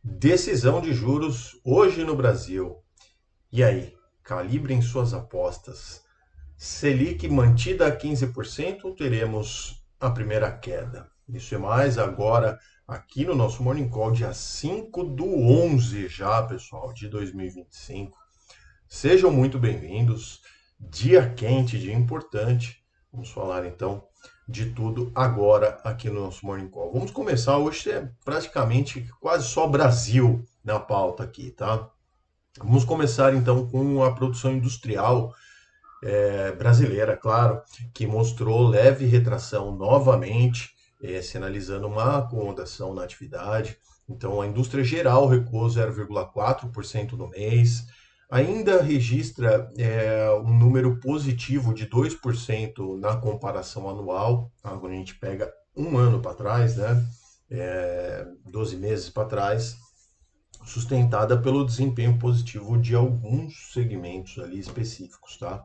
Decisão de juros hoje no Brasil. E aí, calibrem suas apostas. Selic mantida a 15% ou teremos a primeira queda? Isso e mais agora aqui no nosso Morning Call, dia 5/11 já, pessoal, de 2025. Sejam muito bem-vindos. Dia quente, dia importante. Vamos falar então de tudo agora aqui no nosso Morning Call. Vamos começar hoje, é praticamente quase só Brasil na pauta aqui, tá? Vamos começar então com a produção industrial brasileira, claro, que mostrou leve retração novamente, sinalizando uma acomodação na atividade. Então, a indústria geral recuou 0,4% no mês, ainda registra um número positivo de 2% na comparação anual, tá? Quando a gente pega um ano para trás, né? 12 meses para trás, sustentada pelo desempenho positivo de alguns segmentos ali específicos, tá?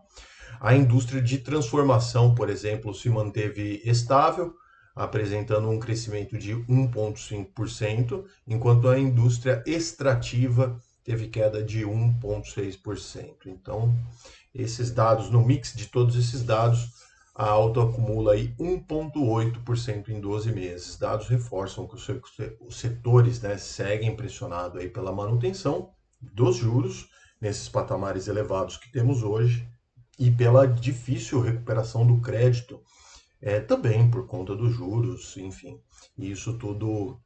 A indústria de transformação, por exemplo, se manteve estável, apresentando um crescimento de 1,5%, enquanto a indústria extrativa teve queda de 1,6%. Então, esses dados, no mix de todos esses dados, a alta acumula aí 1,8% em 12 meses. Dados reforçam que os setores, né, seguem pressionados aí pela manutenção dos juros nesses patamares elevados que temos hoje e pela difícil recuperação do crédito, também por conta dos juros, enfim. Isso tudo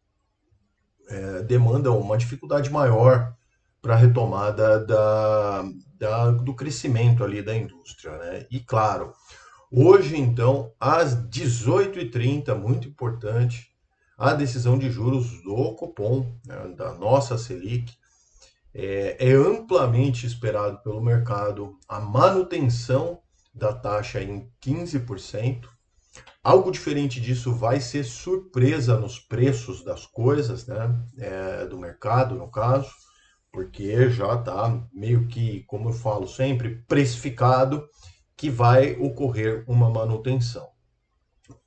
demanda uma dificuldade maior para a retomada do crescimento ali da indústria, né? E claro, hoje então, às 18h30, muito importante, a decisão de juros do Copom, né, da nossa Selic, é amplamente esperado pelo mercado a manutenção da taxa em 15%. Algo diferente disso vai ser surpresa nos preços das coisas, né? Do mercado, no caso, porque já está meio que, como eu falo sempre, precificado que vai ocorrer uma manutenção.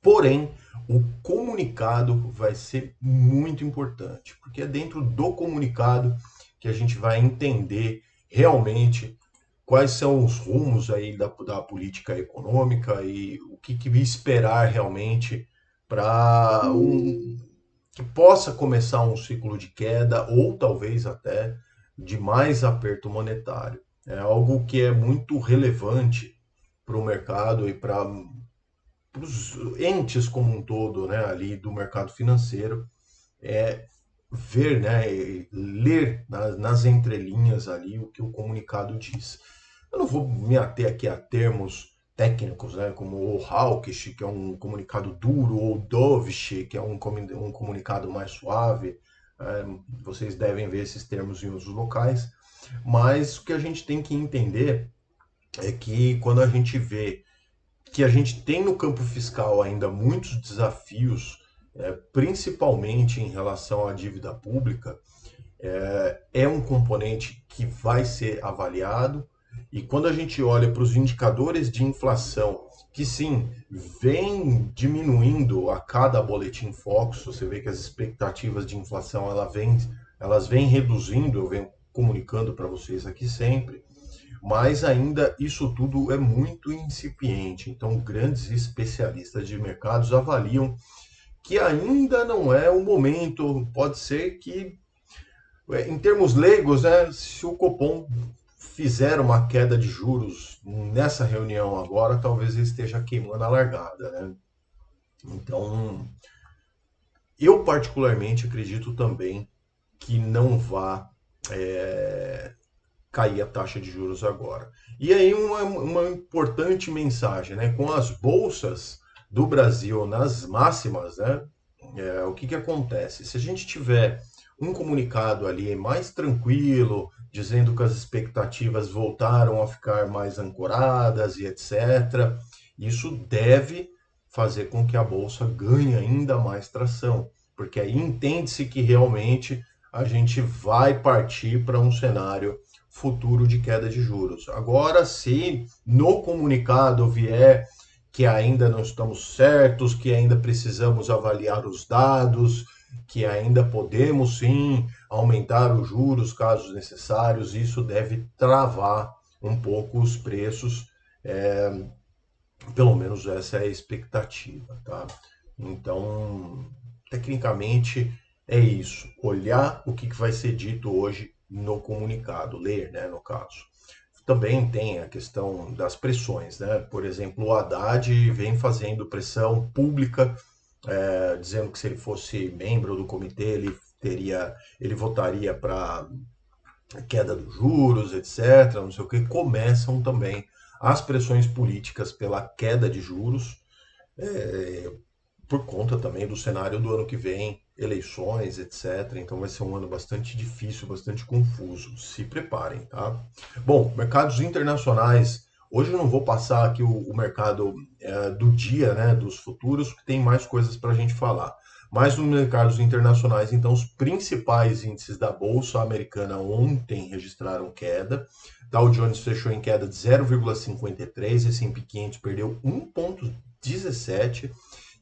Porém, o comunicado vai ser muito importante, porque é dentro do comunicado que a gente vai entender realmente quais são os rumos aí da política econômica e o que esperar realmente para que possa começar um ciclo de queda ou talvez até de mais aperto monetário. É algo que é muito relevante para o mercado e para os entes como um todo, né, ali do mercado financeiro, é ver, né, ler nas entrelinhas ali o que o comunicado diz. Eu não vou me ater aqui a termos técnicos, né, como o hawkish, que é um comunicado duro, ou dovish, que é um comunicado mais suave. Vocês devem ver esses termos em usos locais. Mas o que a gente tem que entender é que quando a gente vê que a gente tem no campo fiscal ainda muitos desafios, principalmente em relação à dívida pública, é um componente que vai ser avaliado. E quando a gente olha para os indicadores de inflação, que sim, vem diminuindo a cada boletim Focus, você vê que as expectativas de inflação elas vêm reduzindo, eu venho comunicando para vocês aqui sempre, mas ainda isso tudo é muito incipiente. Então, grandes especialistas de mercados avaliam que ainda não é o momento. Pode ser que, em termos leigos, né, se o Copom fizer uma queda de juros nessa reunião agora, talvez ele esteja queimando a largada, né? Então, eu particularmente acredito também que não vá cair a taxa de juros agora. E aí uma importante mensagem, né? Com as bolsas do Brasil nas máximas, né? O que acontece? Se a gente tiver um comunicado ali mais tranquilo, dizendo que as expectativas voltaram a ficar mais ancoradas e etc., isso deve fazer com que a bolsa ganhe ainda mais tração, porque aí entende-se que realmente a gente vai partir para um cenário futuro de queda de juros. Agora, se no comunicado vier que ainda não estamos certos, que ainda precisamos avaliar os dados, que ainda podemos sim aumentar os juros caso necessários. Isso deve travar um pouco os preços, é, pelo menos essa é a expectativa, tá? Então, tecnicamente é isso. Olhar o que vai ser dito hoje no comunicado, ler, né, no caso. Também tem a questão das pressões, né? Por exemplo, o Haddad vem fazendo pressão pública, dizendo que se ele fosse membro do comitê, ele votaria para queda dos juros, etc. Não sei o que. Começam também as pressões políticas pela queda de juros, por conta também do cenário do ano que vem, eleições, etc. Então vai ser um ano bastante difícil, bastante confuso. Se preparem, tá? Bom, mercados internacionais. Hoje eu não vou passar aqui o mercado do dia, né, dos futuros, porque tem mais coisas para a gente falar. Mas nos mercados internacionais, então, os principais índices da Bolsa Americana ontem registraram queda. Dow Jones fechou em queda de 0,53, S&P 500 perdeu 1,17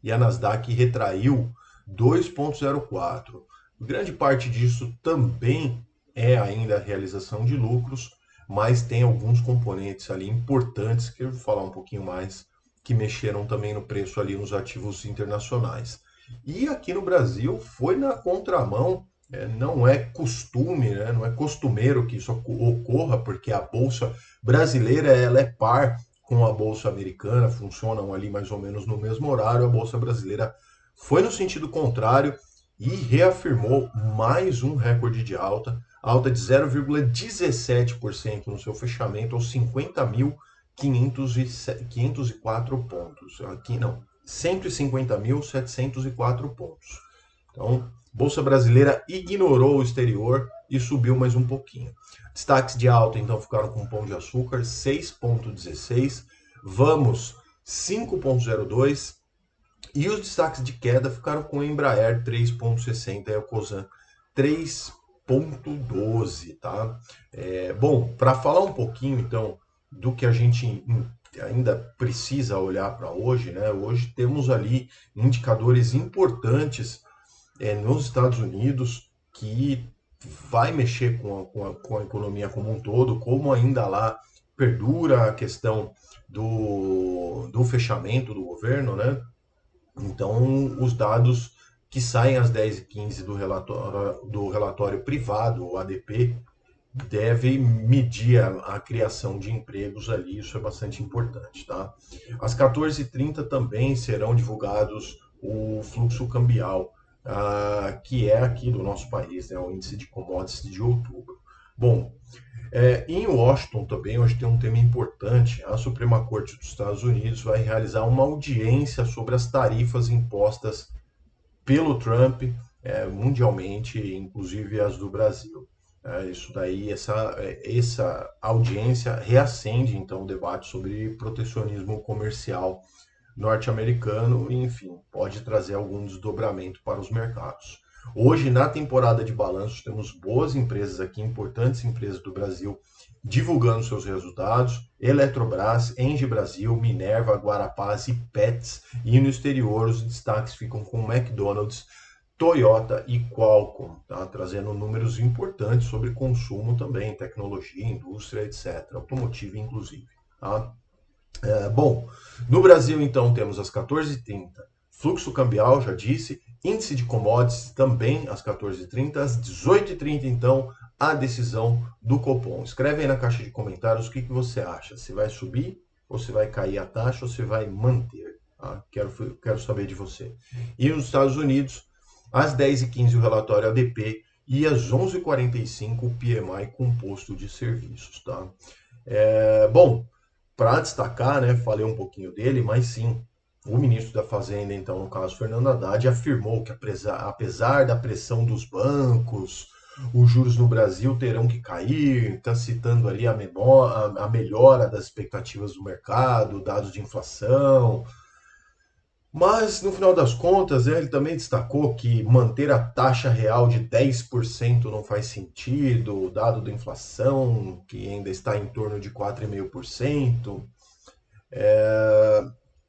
e a Nasdaq retraiu 2,04. Grande parte disso também é ainda a realização de lucros, mas tem alguns componentes ali importantes que eu vou falar um pouquinho mais, que mexeram também no preço ali nos ativos internacionais. E aqui no Brasil foi na contramão, não é costume, né, não é costumeiro que isso ocorra, porque a Bolsa brasileira ela é par com a Bolsa Americana, funcionam ali mais ou menos no mesmo horário. A Bolsa Brasileira foi no sentido contrário e reafirmou mais um recorde de alta de 0,17% no seu fechamento aos 50.504 pontos. Aqui não, 150.704 pontos. Então, Bolsa Brasileira ignorou o exterior e subiu mais um pouquinho. Destaques de alta, então, ficaram com Pão de Açúcar, 6,16. Vamos, 5,02. E os destaques de queda ficaram com Embraer, 3,60. E a Cosan, 3,12. Tá? Bom, para falar um pouquinho, então, do que a gente ainda precisa olhar para hoje, né? Hoje temos ali indicadores importantes nos Estados Unidos, que vai mexer com a economia como um todo, como ainda lá perdura a questão do fechamento do governo, né? Então, os dados que saem às 10h15 do relatório privado, o ADP, devem medir a criação de empregos ali, isso é bastante importante, tá? Às 14h30 também serão divulgados o fluxo cambial, que é aqui do nosso país, né, o índice de commodities de outubro. Bom, em Washington também, hoje tem um tema importante. A Suprema Corte dos Estados Unidos vai realizar uma audiência sobre as tarifas impostas pelo Trump mundialmente, inclusive as do Brasil. Isso daí, essa audiência reacende então o debate sobre protecionismo comercial norte-americano e, enfim, pode trazer algum desdobramento para os mercados. Hoje, na temporada de balanços, temos boas empresas aqui, importantes empresas do Brasil, divulgando seus resultados. Eletrobras, Engie Brasil, Minerva, Guarapaz e Pets. E no exterior, os destaques ficam com McDonald's, Toyota e Qualcomm, tá? Trazendo números importantes sobre consumo também, tecnologia, indústria, etc. Automotivo, inclusive. Tá? Bom, no Brasil, então, temos às 14h30 fluxo cambial, já disse, índice de commodities também às 14h30, às 18h30, então, a decisão do Copom. Escreve aí na caixa de comentários o que você acha, se vai subir, ou se vai cair a taxa, ou se vai manter. Tá? Quero saber de você. E nos Estados Unidos, às 10h15 o relatório ADP e às 11h45 o PMI composto de serviços. Tá? Bom, para destacar, né, falei um pouquinho dele, mas sim, o ministro da Fazenda, então, no caso, Fernando Haddad, afirmou que apesar da pressão dos bancos, os juros no Brasil terão que cair, está citando ali a melhora das expectativas do mercado, dados de inflação. Mas, no final das contas, ele também destacou que manter a taxa real de 10% não faz sentido, dado da inflação, que ainda está em torno de 4,5%.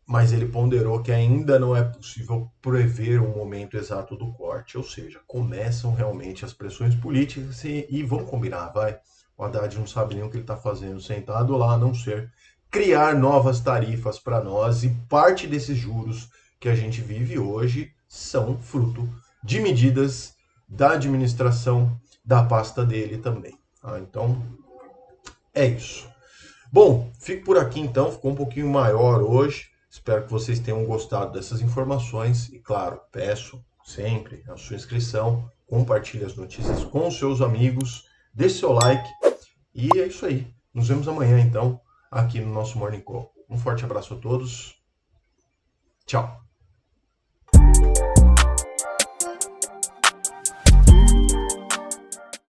mas ele ponderou que ainda não é possível prever o momento exato do corte, ou seja, começam realmente as pressões políticas e vamos combinar, vai. O Haddad não sabe nem o que ele está fazendo sentado lá, a não ser criar novas tarifas para nós, e parte desses juros que a gente vive hoje são fruto de medidas da administração da pasta dele também. Tá? Então, é isso. Bom, fico por aqui então, ficou um pouquinho maior hoje. Espero que vocês tenham gostado dessas informações e, claro, peço sempre a sua inscrição, compartilhe as notícias com os seus amigos, deixe seu like e é isso aí. Nos vemos amanhã então aqui no nosso Morning Call. Um forte abraço a todos. Tchau.